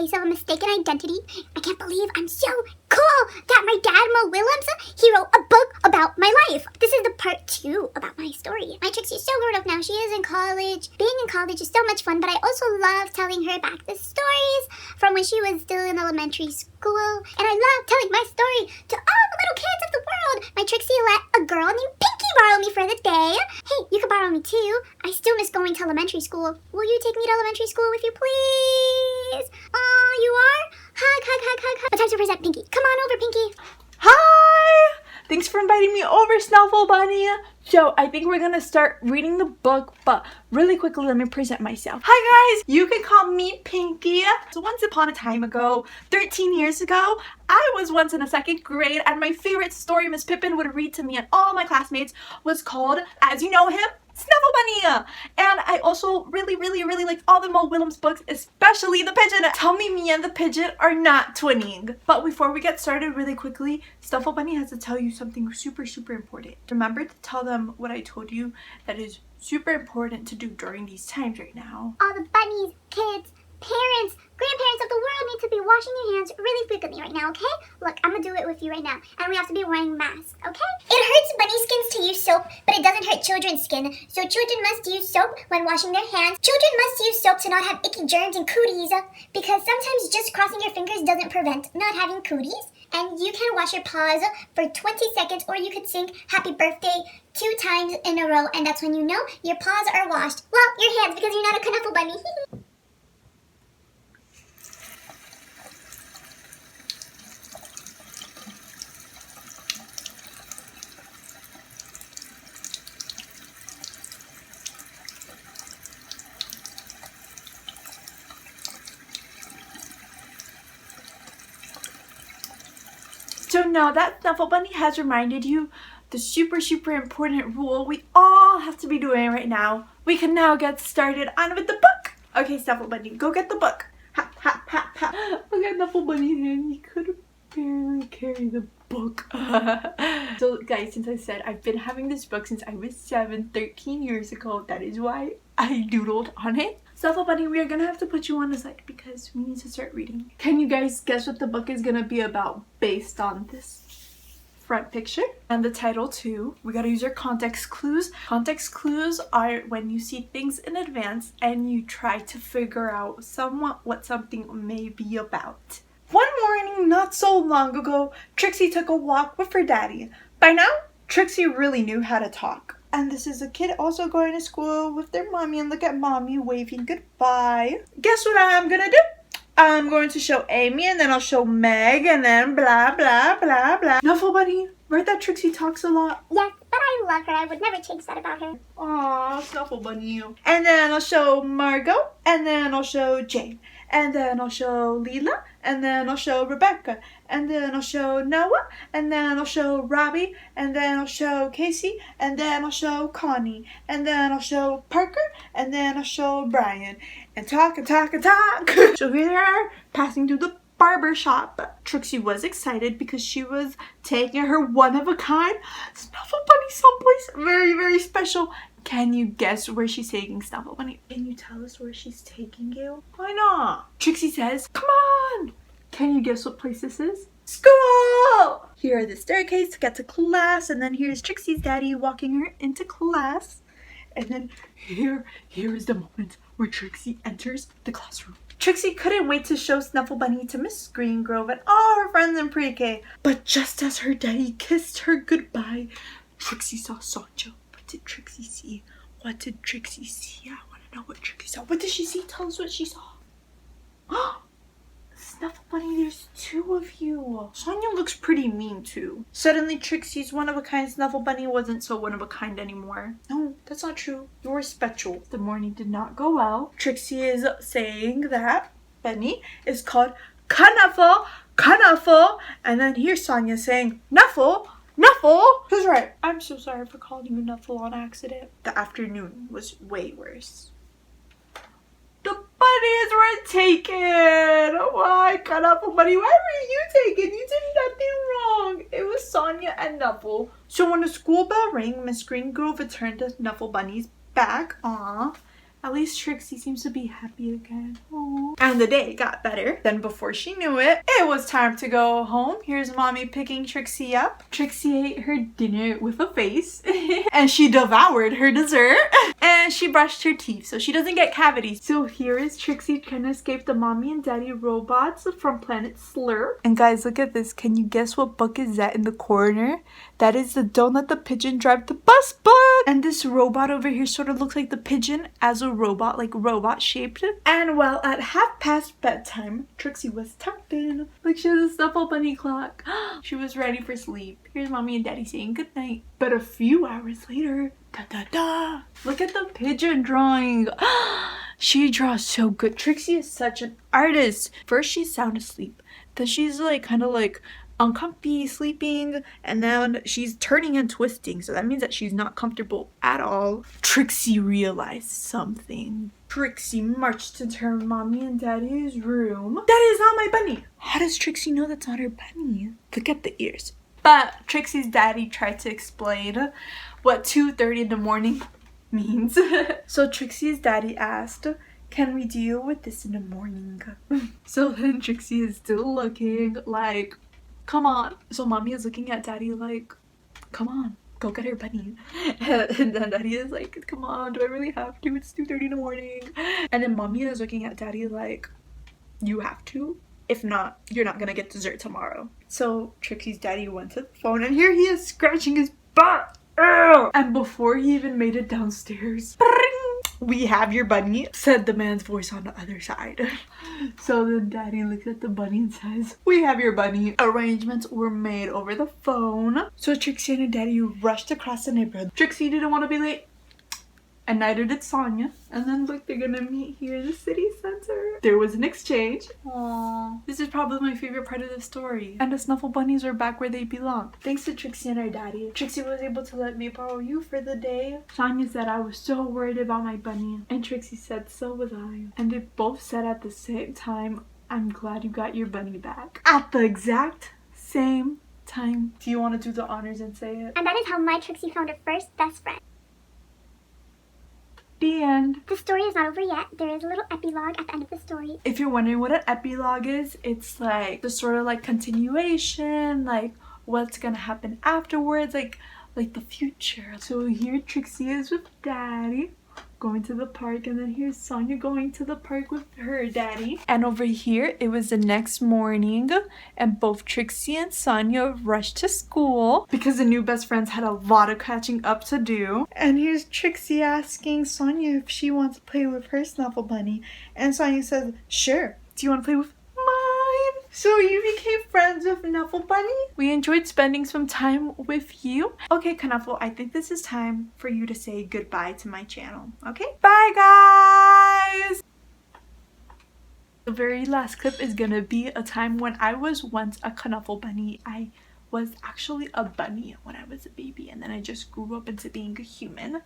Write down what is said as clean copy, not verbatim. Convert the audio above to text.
case of a mistaken identity. I can't believe I'm so cool that my dad, Willems, he wrote a book about my life. This is the part 2 about my story. My Trixie is so grown up now. She is in college. Being in college is so much fun, but I also love telling her back the stories from when she was still in elementary school. And I love telling my story to all the little kids of the world. My Trixie let a girl named Pinky borrow me for the day. Hey, you can borrow me too. I still miss going to elementary school. Will you take me to elementary school with you, please? Oh, you are? Hug, hug, hug, hug, hug. What time to present Pinky? Come on over, Pinky. Hi! Thanks for inviting me over, Knuffle Bunny. So I think we're gonna start reading the book, but really quickly, let me present myself. Hi guys, you can call me Pinky. So once upon a time ago, 13 years ago, I was once in the 2nd grade, and my favorite story Miss Pippin would read to me and all my classmates was called, as you know him, Knuffle Bunny. And I also really liked all the Willems books, especially the pigeon. Tell me and the pigeon are not twinning. But before we get started, really quickly, Knuffle Bunny has to tell you something super important. Remember to tell them what I told you that is super important to do during these times right now. All the bunnies, kids, parents, grandparents of the world need to be washing your hands really frequently right now, okay? Look, I'm gonna do it with you right now. And we have to be wearing masks, okay? It hurts bunny skins to use soap, but it doesn't hurt children's skin. So children must use soap when washing their hands. Children must use soap to not have icky germs and cooties, because sometimes just crossing your fingers doesn't prevent not having cooties. And you can wash your paws for 20 seconds, or you could sing happy birthday 2 times in a row, and that's when you know your paws are washed. Well, your hands, because you're not a Knuffle Bunny. So now that Knuffle Bunny has reminded you the super important rule we all have to be doing right now, we can now get started on with the book. Okay, Knuffle Bunny, go get the book. Ha, ha, ha, ha. Look at Knuffle Bunny's hand. He could barely carry the book. So guys, since I said I've been having this book since I was 13 years ago, that is why I doodled on it. Knuffle Bunny, we are gonna have to put you on the side because we need to start reading. Can you guys guess what the book is gonna be about based on this front picture? And the title too. We gotta use our context clues. Context clues are when you see things in advance and you try to figure out somewhat what something may be about. One morning not so long ago, Trixie took a walk with her daddy. By now, Trixie really knew how to talk. And this is a kid also going to school with their mommy, and look at mommy waving goodbye. Guess what I'm gonna do? I'm going to show Amy, and then I'll show Meg, and then blah blah blah blah. Knuffle Bunny, right that Trixie talks a lot? Yes, but I love her. I would never change that about her. Aw, Knuffle Bunny you. And then I'll show Margot, and then I'll show Jane. And then I'll show Leela, and then I'll show Rebecca, and then I'll show Noah, and then I'll show Robbie, and then I'll show Casey, and then I'll show Connie, and then I'll show Parker, and then I'll show Brian. And talk and talk and talk. So here they are, passing through the barber shop. Trixie was excited because she was taking her one-of-a-kind Knuffle Bunny someplace very special. Can you guess where she's taking Knuffle Bunny? Can you tell us where she's taking you? Why not? Trixie says, come on! Can you guess what place this is? School! Here are the staircase to get to class, and then here's Trixie's daddy walking her into class. And then here is the moment where Trixie enters the classroom. Trixie couldn't wait to show Knuffle Bunny to Miss Greengrove and all her friends in pre-K. But just as her daddy kissed her goodbye, Trixie saw Sonja. What did Trixie see? What did Trixie see? I want to know what Trixie saw. What did she see? Tell us what she saw. Knuffle Bunny, there's 2 of you. Sonia looks pretty mean too. Suddenly Trixie's one-of-a-kind Knuffle Bunny wasn't so one-of-a-kind anymore. No, that's not true. You're special. The morning did not go well. Trixie is saying that Bunny is called Knuffle, Knuffle, and then here's Sonia saying Knuffle, Knuffle. Who's right? I'm so sorry for calling you Knuffle on accident. The afternoon was way worse. The bunnies were taken! Why, Knuffle Bunny? Why were you taken? You did nothing wrong. It was Sonia and Knuffle. So when the school bell rang, Miss Greengrove returned to Knuffle Bunny's back. At least Trixie seems to be happy again. Aww. And the day got better. Then before she knew it, it was time to go home. Here's mommy picking Trixie up. Trixie ate her dinner with a face. And she devoured her dessert. And she brushed her teeth so she doesn't get cavities. So here is Trixie trying to escape the mommy and daddy robots from Planet Slurp. And guys, look at this. Can you guess what book is that in the corner? That is the Don't Let the Pigeon Drive the Bus book. And this robot over here sort of looks like the pigeon as a robot, like robot shaped. And well, at 1/2 bedtime, Trixie was tucked in. Like she has a Snuffle Bunny clock. She was ready for sleep. Here's mommy and daddy saying goodnight. But a few hours later, da-da-da! Look at the pigeon drawing. She draws so good. Trixie is such an artist. First she's sound asleep. Then she's like kind of like uncomfy sleeping, and then she's turning and twisting, so that means that she's not comfortable at all. Trixie realized something. Trixie marched into her mommy and daddy's room. That is not my bunny. How does Trixie know that's not her bunny? Look at the ears. But Trixie's daddy tried to explain what 2:30 in the morning means. So Trixie's daddy asked, can we deal with this in the morning? So then Trixie is still looking like, come on. So mommy is looking at daddy like, come on, go get her bunny. And then daddy is like, come on, do I really have to? It's 2:30 in the morning. And then mommy is looking at daddy like, you have to? If not, you're not gonna get dessert tomorrow. So Trixie's daddy went to the phone, and here he is scratching his butt. Ugh. And before he even made it downstairs, we have your bunny, said the man's voice on the other side. So then daddy looks at the bunny and says, we have your bunny. Arrangements were made over the phone. So Trixie and her daddy rushed across the neighborhood. Trixie didn't want to be late, and neither did Sonia. And then look, they're gonna meet here in the city center. There was an exchange. Aww. This is probably my favorite part of the story. And the Snuffle Bunnies are back where they belong. Thanks to Trixie and her daddy. Trixie was able to let me borrow you for the day. Sonia said I was so worried about my bunny. And Trixie said so was I. And they both said at the same time, I'm glad you got your bunny back. At the exact same time. Do you want to do the honors and say it? And that is how my Trixie found her first best friend. The end. The story is not over yet. There is a little epilogue at the end of the story. If you're wondering what an epilogue is, it's like the sort of like continuation, like what's gonna happen afterwards, like the future. So here Trixie is with daddy going to the park, and then here's Sonia going to the park with her daddy. And over here it was the next morning, and both Trixie and Sonia rushed to school because the new best friends had a lot of catching up to do. And here's Trixie asking Sonia if she wants to play with her Snuffle Bunny, and Sonia says, sure. Do you want to play with mine? So you became friends with Knuffle Bunny? We enjoyed spending some time with you. Okay, Knuffle, I think this is time for you to say goodbye to my channel. Okay? Bye, guys! The very last clip is gonna be a time when I was once a Knuffle Bunny. I was actually a bunny when I was a baby, and then I just grew up into being a human.